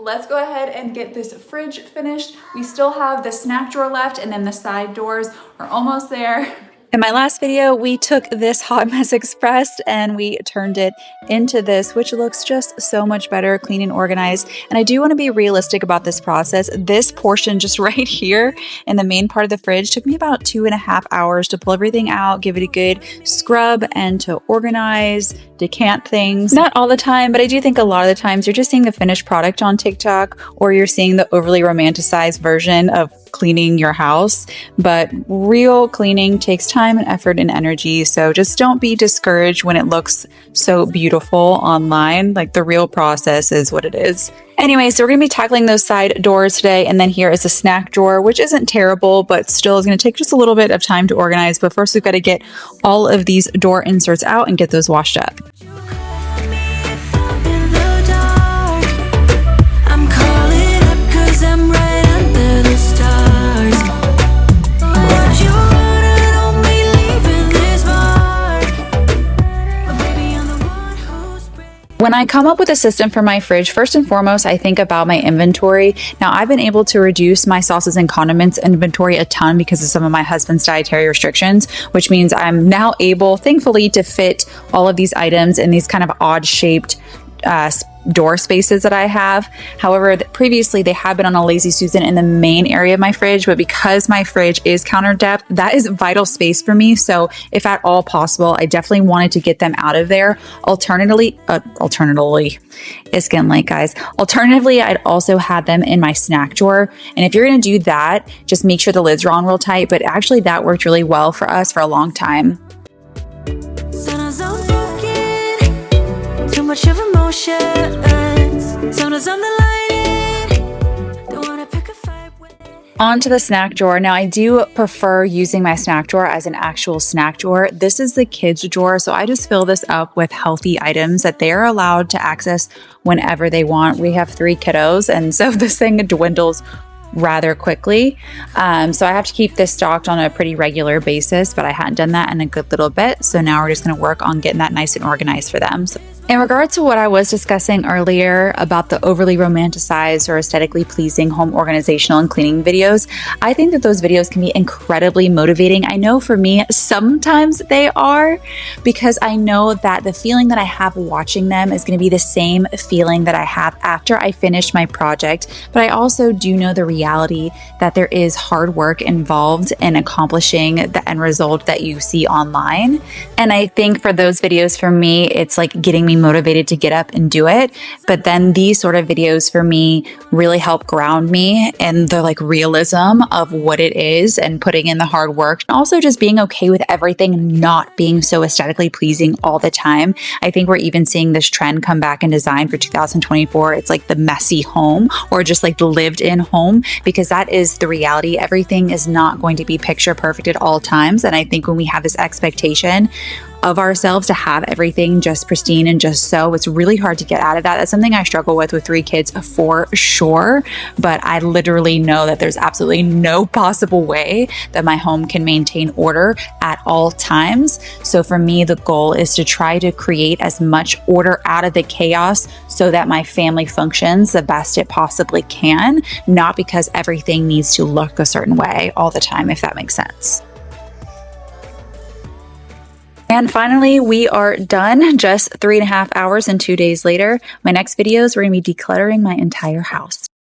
let's go ahead and get this fridge finished. We still have the snack drawer left, and then the side doors are almost there. In my last video, we took this Hot Mess Express and we turned it into this, which looks just so much better, clean and organized. And I do want to be realistic about this process. This portion just right here in the main part of the fridge took me about 2.5 hours to pull everything out, give it a good scrub, and to organize, decant things. Not all the time, but I do think a lot of the times you're just seeing the finished product on TikTok, or you're seeing the overly romanticized version of cleaning your house. But real cleaning takes time and effort and energy. So just don't be discouraged when it looks so beautiful online. Like, the real process is what it is. Anyway, so we're going to be tackling those side doors today. And then here is a snack drawer, which isn't terrible, but still is going to take just a little bit of time to organize. But first, we've got to get all of these door inserts out and get those washed up. When I come up with a system for my fridge, first and foremost, I think about my inventory. Now, I've been able to reduce my sauces and condiments inventory a ton because of some of my husband's dietary restrictions, which means I'm now able, thankfully, to fit all of these items in these kind of odd-shaped door spaces that I have. However, previously they have been on a Lazy Susan in the main area of my fridge, but because my fridge is counter depth, that is vital space for me. So if at all possible, I definitely wanted to get them out of there. Alternatively, it's getting late, guys. Alternatively, I'd also had them in my snack drawer. And if you're going to do that, just make sure the lids are on real tight. But actually that worked really well for us for a long time. Too much of emotions. Sometimes I'm the lighting. Don't wanna pick a fight with. Onto the snack drawer. Now, I do prefer using my snack drawer as an actual snack drawer. This is the kids drawer, so I just fill this up with healthy items that they are allowed to access whenever they want. We have 3 kiddos, and so this thing dwindles rather quickly. So I have to keep this stocked on a pretty regular basis, but I hadn't done that in a good little bit. So now we're just going to work on getting that nice and organized for them. So in regards to what I was discussing earlier about the overly romanticized or aesthetically pleasing home organizational and cleaning videos, I think that those videos can be incredibly motivating. I know for me, sometimes they are, because I know that the feeling that I have watching them is going to be the same feeling that I have after I finish my project. But I also do know the reality that there is hard work involved in accomplishing the end result that you see online. And I think for those videos, for me, it's like getting me motivated to get up and do it. But then these sort of videos for me really help ground me in the like realism of what it is and putting in the hard work. And also just being okay with everything not being so aesthetically pleasing all the time. I think we're even seeing this trend come back in design for 2024. It's like the messy home, or just like the lived in home, because that is the reality. Everything is not going to be picture perfect at all times. And I think when we have this expectation of ourselves to have everything just pristine and just so, it's really hard to get out of that. That's something I struggle with 3 kids for sure. But I literally know that there's absolutely no possible way that my home can maintain order at all times. So for me, the goal is to try to create as much order out of the chaos so that my family functions the best it possibly can, not because everything needs to look a certain way all the time, if that makes sense. And finally, we are done just 3.5 hours and 2 days later. My next videos, we're going to be decluttering my entire house.